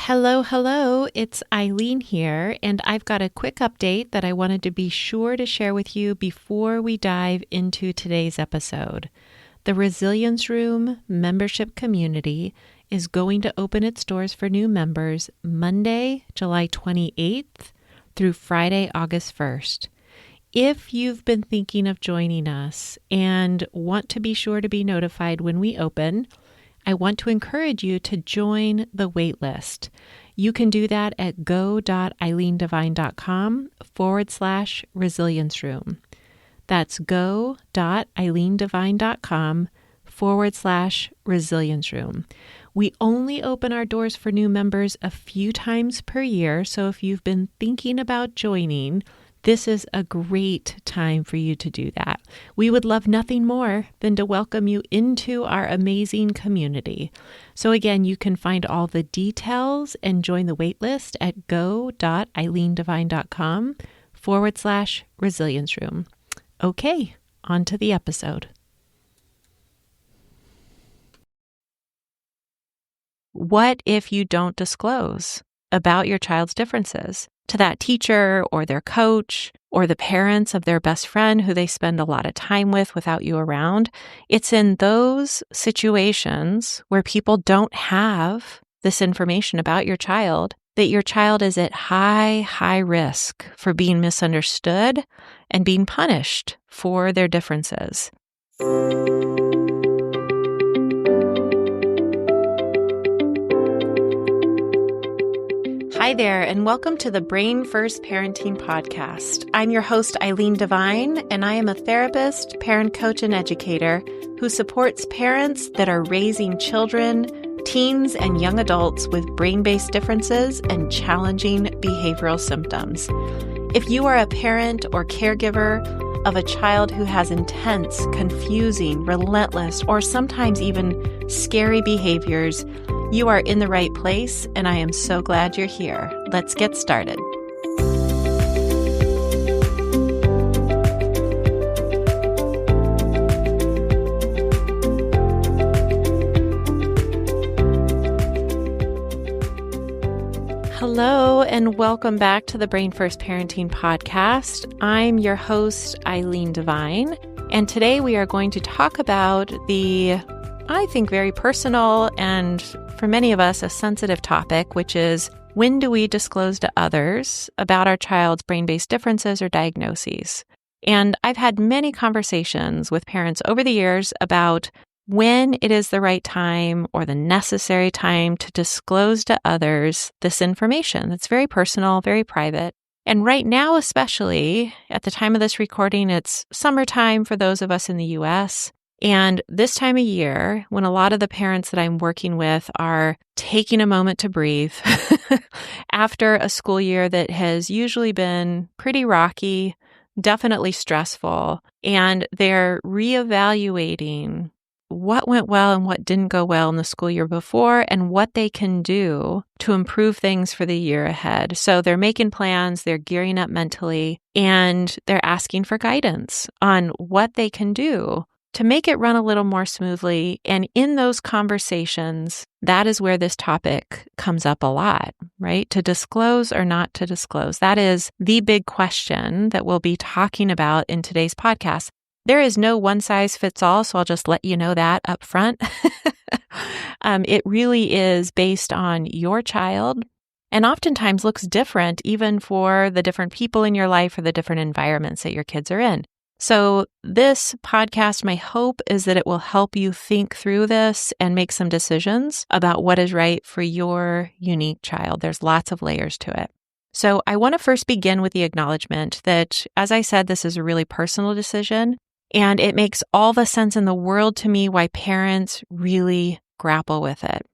Hello, hello. It's Eileen here, and I've got a quick update that I wanted to be sure to share with you before we dive into today's episode. The Resilience Room membership community is going to open its doors for new members Monday, July 28th through Friday, August 1st. If you've been thinking of joining us and want to be sure to be notified when we open, I want to encourage you to join the waitlist. You can do that at go.eileendivine.com/resilience room. That's go.eileendivine.com/resilience room. We only open our doors for new members a few times per year, so if you've been thinking about joining, this is a great time for you to do that. We would love nothing more than to welcome you into our amazing community. So again, you can find all the details and join the waitlist at go.eileendivine.com/resilience room. Okay, on to the episode. What if you don't disclose about your child's differences to that teacher or their coach or the parents of their best friend who they spend a lot of time with without you around? It's in those situations where people don't have this information about your child that your child is at high risk for being misunderstood and being punished for their differences. Hi there, and welcome to the Brain First Parenting Podcast. I'm your host, Eileen Devine, and I am a therapist, parent coach, and educator who supports parents that are raising children, teens, and young adults with brain-based differences and challenging behavioral symptoms. If you are a parent or caregiver of a child who has intense, confusing, relentless, or sometimes even scary behaviors, you are in the right place, and I am so glad you're here. Let's get started. Hello, and welcome back to the Brain First Parenting Podcast. I'm your host, Eileen Devine, and today we are going to talk about I think, very personal and, for many of us, a sensitive topic, which is when do we disclose to others about our child's brain-based differences or diagnoses? And I've had many conversations with parents over the years about when it is the right time or the necessary time to disclose to others this information that's very personal, very private. And right now, especially at the time of this recording, it's summertime for those of us in the U.S., and this time of year, when a lot of the parents that I'm working with are taking a moment to breathe after a school year that has usually been pretty rocky, definitely stressful, and they're reevaluating what went well and what didn't go well in the school year before and what they can do to improve things for the year ahead. So they're making plans, they're gearing up mentally, and they're asking for guidance on what they can do to make it run a little more smoothly. And in those conversations, that is where this topic comes up a lot, right? To disclose or not to disclose. That is the big question that we'll be talking about in today's podcast. There is no one size fits all, so I'll just let you know that up front. It really is based on your child, and oftentimes looks different even for the different people in your life or the different environments that your kids are in. So this podcast, my hope is that it will help you think through this and make some decisions about what is right for your unique child. There's lots of layers to it. So I want to first begin with the acknowledgement that, as I said, this is a really personal decision, and it makes all the sense in the world to me why parents really grapple with it.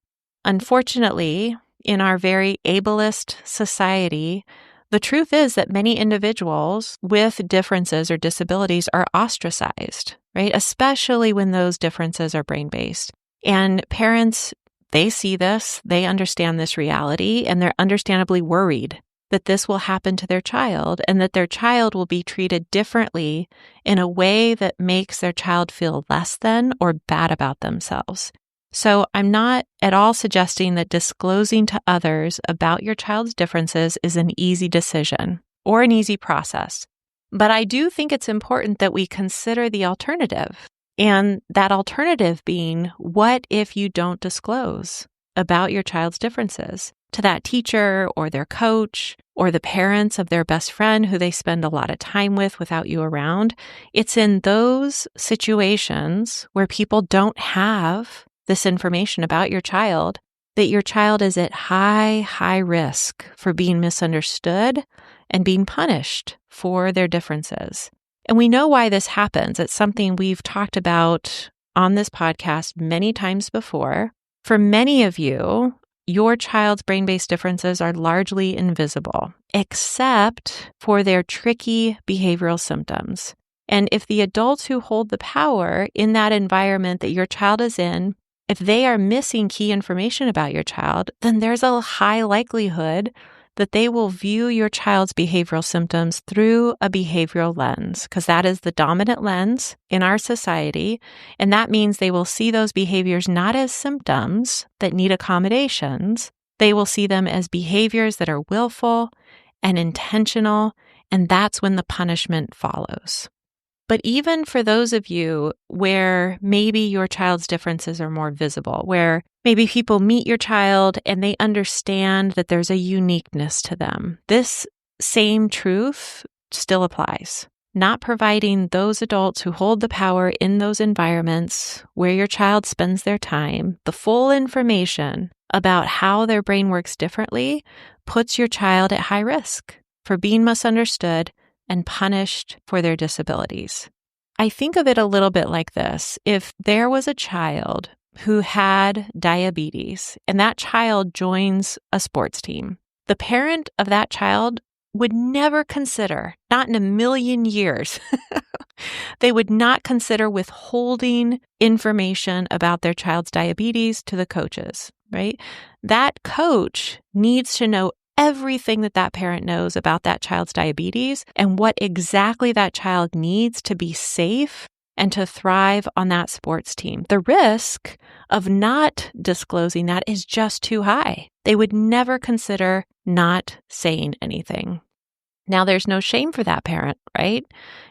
Unfortunately, in our very ableist society, the truth is that many individuals with differences or disabilities are ostracized, right? Especially when those differences are brain-based. And parents, they see this, they understand this reality, and they're understandably worried that this will happen to their child and that their child will be treated differently in a way that makes their child feel less than or bad about themselves. So I'm not at all suggesting that disclosing to others about your child's differences is an easy decision or an easy process. But I do think it's important that we consider the alternative. And that alternative being, what if you don't disclose about your child's differences to that teacher or their coach or the parents of their best friend who they spend a lot of time with without you around? It's in those situations where people don't have this information about your child that your child is at high risk for being misunderstood and being punished for their differences. And we know why this happens. It's something we've talked about on this podcast many times before. For many of you, your child's brain-based differences are largely invisible, except for their tricky behavioral symptoms. And if the adults who hold the power in that environment that your child is in, if they are missing key information about your child, then there's a high likelihood that they will view your child's behavioral symptoms through a behavioral lens, because that is the dominant lens in our society. And that means they will see those behaviors not as symptoms that need accommodations. They will see them as behaviors that are willful and intentional, and that's when the punishment follows. But even for those of you where maybe your child's differences are more visible, where maybe people meet your child and they understand that there's a uniqueness to them, this same truth still applies. Not providing those adults who hold the power in those environments where your child spends their time the full information about how their brain works differently puts your child at high risk for being misunderstood and punished for their disabilities. I think of it a little bit like this. If there was a child who had diabetes and that child joins a sports team, the parent of that child would never consider, not in a million years, they would not consider withholding information about their child's diabetes to the coaches, right? That coach needs to know everything that that parent knows about that child's diabetes and what exactly that child needs to be safe and to thrive on that sports team. The risk of not disclosing that is just too high. They would never consider not saying anything. Now, there's no shame for that parent, right?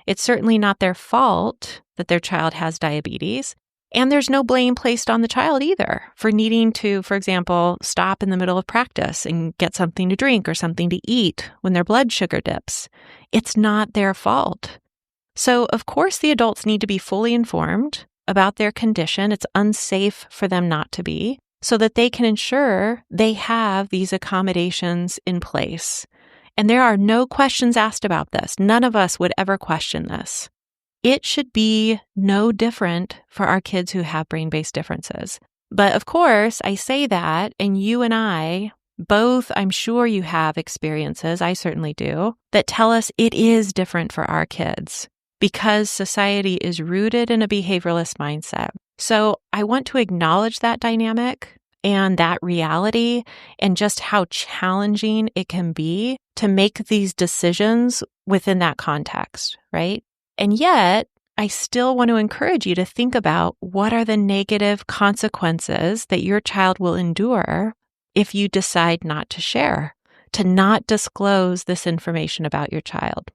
It's certainly not their fault that their child has diabetes. And there's no blame placed on the child either for needing to, for example, stop in the middle of practice and get something to drink or something to eat when their blood sugar dips. It's not their fault. So, of course, the adults need to be fully informed about their condition. It's unsafe for them not to be, so that they can ensure they have these accommodations in place. And there are no questions asked about this. None of us would ever question this. It should be no different for our kids who have brain-based differences. But of course, I say that, and you and I, both, I'm sure you have experiences, I certainly do, that tell us it is different for our kids because society is rooted in a behavioralist mindset. So I want to acknowledge that dynamic and that reality and just how challenging it can be to make these decisions within that context, right? And yet, I still want to encourage you to think about what are the negative consequences that your child will endure if you decide not to share, to not disclose this information about your child.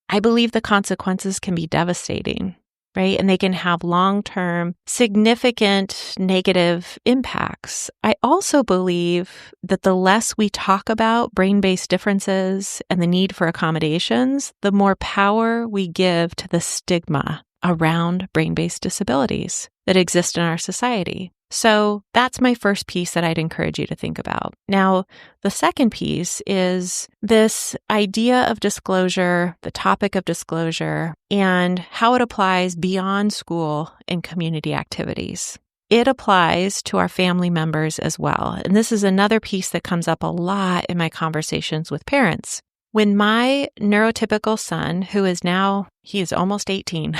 I believe the consequences can be devastating, right? And they can have long-term, significant negative impacts. I also believe that the less we talk about brain-based differences and the need for accommodations, the more power we give to the stigma around brain-based disabilities that exist in our society. So that's my first piece that I'd encourage you to think about. Now, the second piece is this idea of disclosure, the topic of disclosure, and how it applies beyond school and community activities. It applies to our family members as well. And this is another piece that comes up a lot in my conversations with parents. When my neurotypical son, who is now, he is almost 18,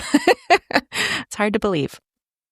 it's hard to believe.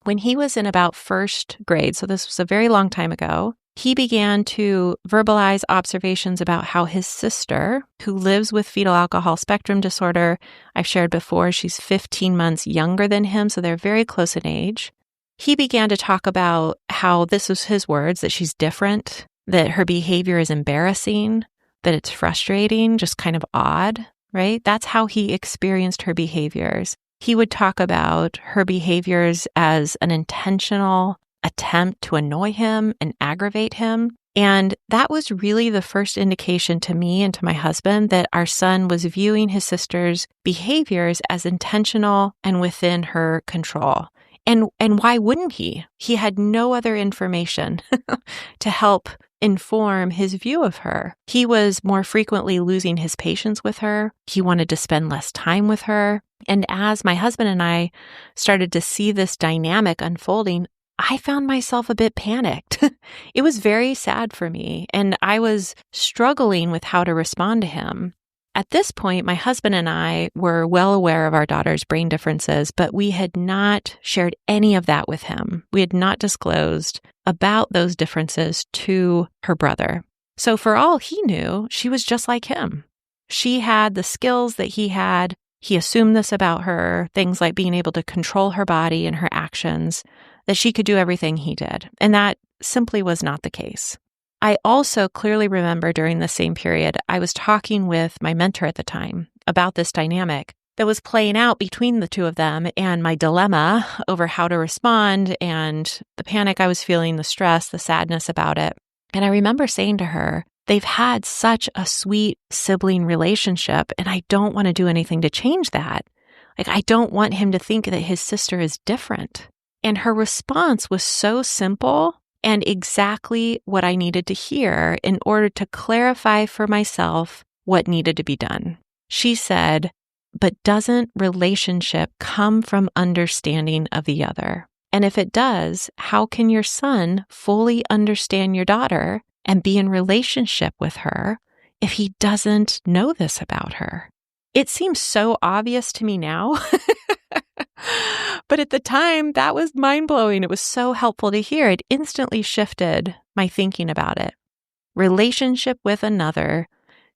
When he was in about first grade, so this was a very long time ago, he began to verbalize observations about how his sister, who lives with fetal alcohol spectrum disorder, I've shared before, she's 15 months younger than him, so they're very close in age. He began to talk about how this was his words, that she's different, that her behavior is embarrassing, that it's frustrating, just kind of odd, right? That's how he experienced her behaviors. He would talk about her behaviors as an intentional attempt to annoy him and aggravate him. And that was really the first indication to me and to my husband that our son was viewing his sister's behaviors as intentional and within her control. And why wouldn't he? He had no other information to help inform his view of her. He was more frequently losing his patience with her. He wanted to spend less time with her. And as my husband and I started to see this dynamic unfolding, I found myself a bit panicked. It was very sad for me, and I was struggling with how to respond to him. At this point, my husband and I were well aware of our daughter's brain differences, but we had not shared any of that with him. We had not disclosed about those differences to her brother. So for all he knew, she was just like him. She had the skills that he had. He assumed this about her, things like being able to control her body and her actions, that she could do everything he did. And that simply was not the case. I also clearly remember during the same period, I was talking with my mentor at the time about this dynamic that was playing out between the two of them and my dilemma over how to respond and the panic I was feeling, the stress, the sadness about it. And I remember saying to her, they've had such a sweet sibling relationship, and I don't want to do anything to change that. Like, I don't want him to think that his sister is different. And her response was so simple and exactly what I needed to hear in order to clarify for myself what needed to be done. She said, but doesn't relationship come from understanding of the other? And if it does, how can your son fully understand your daughter and be in relationship with her if he doesn't know this about her? It seems so obvious to me now. But at the time, that was mind-blowing. It was so helpful to hear. It instantly shifted my thinking about it. Relationship with another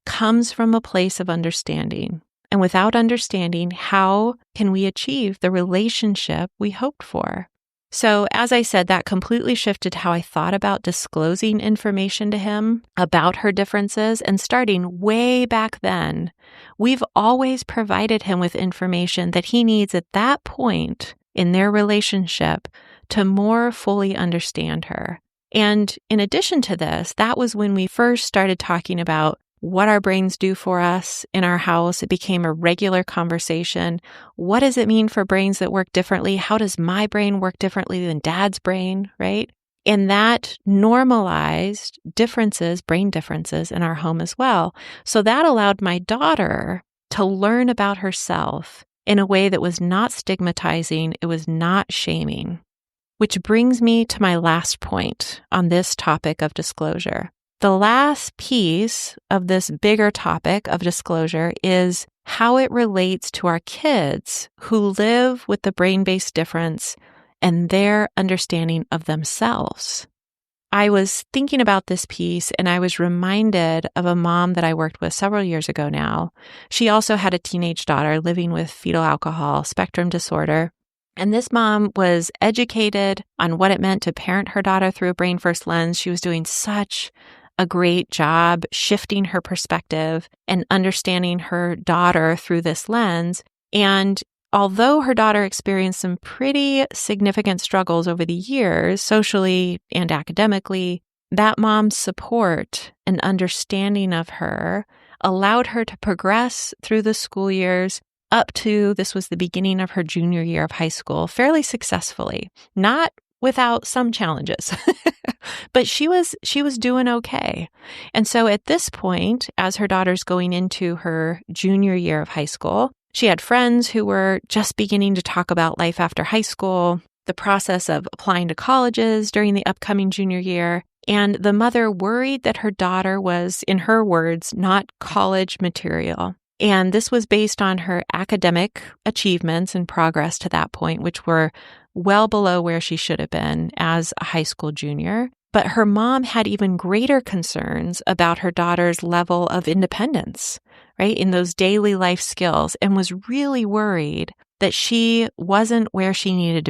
comes from a place of understanding. And without understanding, how can we achieve the relationship we hoped for? So as I said, that completely shifted how I thought about disclosing information to him about her differences. And starting way back then, we've always provided him with information that he needs at that point in their relationship to more fully understand her. And in addition to this, that was when we first started talking about what our brains do for us in our house. It became a regular conversation. What does it mean for brains that work differently? How does my brain work differently than Dad's brain, right? And that normalized differences, brain differences in our home as well. So that allowed my daughter to learn about herself in a way that was not stigmatizing. It was not shaming. Which brings me to my last point on this topic of disclosure. The last piece of this bigger topic of disclosure is how it relates to our kids who live with the brain-based difference and their understanding of themselves. I was thinking about this piece and I was reminded of a mom that I worked with several years ago now. She also had a teenage daughter living with fetal alcohol spectrum disorder. And this mom was educated on what it meant to parent her daughter through a brain first lens. She was doing such a great job shifting her perspective and understanding her daughter through this lens. And although her daughter experienced some pretty significant struggles over the years, socially and academically, that mom's support and understanding of her allowed her to progress through the school years up to, this was the beginning of her junior year of high school, fairly successfully, not without some challenges. But she was doing okay. And so at this point, as her daughter's going into her junior year of high school, she had friends who were just beginning to talk about life after high school, the process of applying to colleges during the upcoming junior year. And the mother worried that her daughter was, in her words, not college material. And this was based on her academic achievements and progress to that point, which were well below where she should have been as a high school junior. But her mom had even greater concerns about her daughter's level of independence, right, in those daily life skills, and was really worried that she wasn't where she needed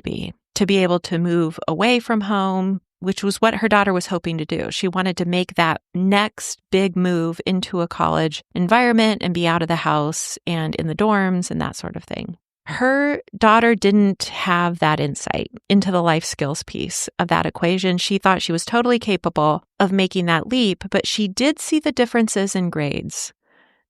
to be able to move away from home, which was what her daughter was hoping to do. She wanted to make that next big move into a college environment and be out of the house and in the dorms and that sort of thing. Her daughter didn't have that insight into the life skills piece of that equation. She thought she was totally capable of making that leap, but she did see the differences in grades.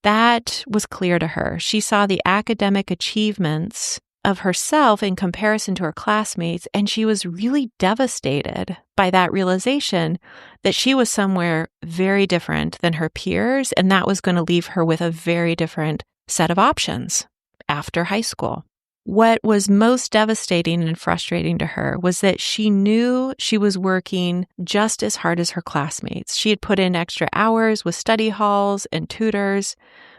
That was clear to her. She saw the academic achievements of herself in comparison to her classmates, and she was really devastated by that realization that she was somewhere very different than her peers, and that was going to leave her with a very different set of options after high school. What was most devastating and frustrating to her was that she knew she was working just as hard as her classmates. She had put in extra hours with study halls and tutors.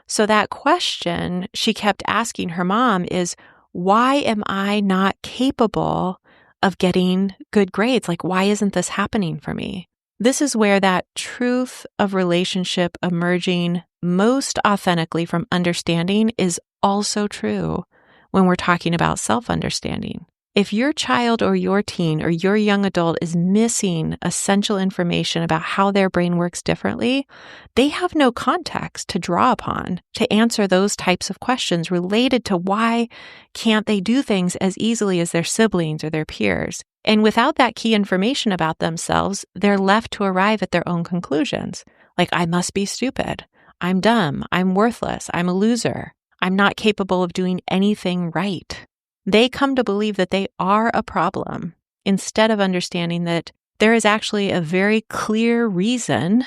So that question she kept asking her mom is, why am I not capable of getting good grades? Like, why isn't this happening for me? This is where that truth of relationship emerging most authentically from understanding is also true when we're talking about self-understanding. If your child or your teen or your young adult is missing essential information about how their brain works differently, they have no context to draw upon to answer those types of questions related to why can't they do things as easily as their siblings or their peers. And without that key information about themselves, they're left to arrive at their own conclusions. Like, I must be stupid. I'm dumb. I'm worthless. I'm a loser. I'm not capable of doing anything right. They come to believe that they are a problem instead of understanding that there is actually a very clear reason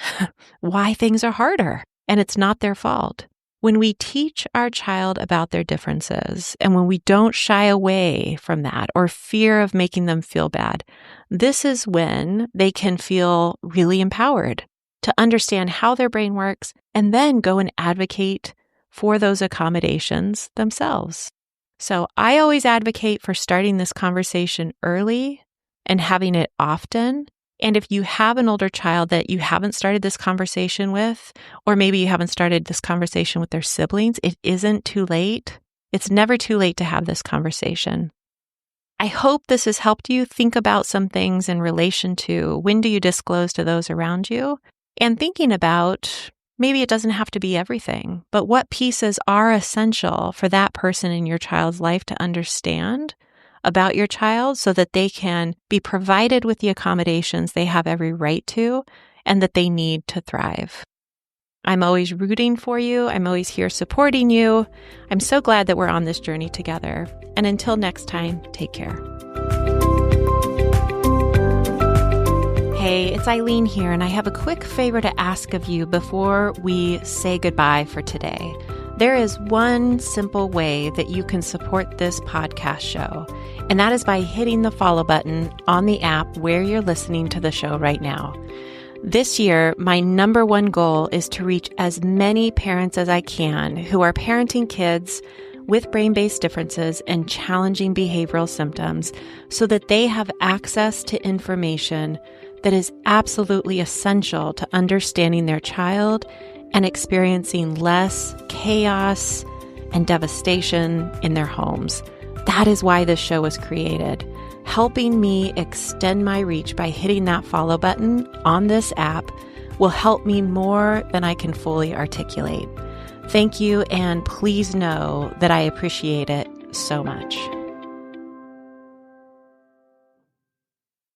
why things are harder, and it's not their fault. When we teach our child about their differences and when we don't shy away from that or fear of making them feel bad, this is when they can feel really empowered to understand how their brain works and then go and advocate for those accommodations themselves. So I always advocate for starting this conversation early and having it often. And if you have an older child that you haven't started this conversation with, or maybe you haven't started this conversation with their siblings, it isn't too late. It's never too late to have this conversation. I hope this has helped you think about some things in relation to when do you disclose to those around you, and thinking about maybe it doesn't have to be everything, but what pieces are essential for that person in your child's life to understand about your child so that they can be provided with the accommodations they have every right to and that they need to thrive. I'm always rooting for you. I'm always here supporting you. I'm so glad that we're on this journey together. And until next time, take care. Hey, it's Eileen here, and I have a quick favor to ask of you before we say goodbye for today. There is one simple way that you can support this podcast show, and that is by hitting the follow button on the app where you're listening to the show right now. This year, my number one goal is to reach as many parents as I can who are parenting kids with brain-based differences and challenging behavioral symptoms so that they have access to information that is absolutely essential to understanding their child and experiencing less chaos and devastation in their homes. That is why this show was created. Helping me extend my reach by hitting that follow button on this app will help me more than I can fully articulate. Thank you, and please know that I appreciate it so much.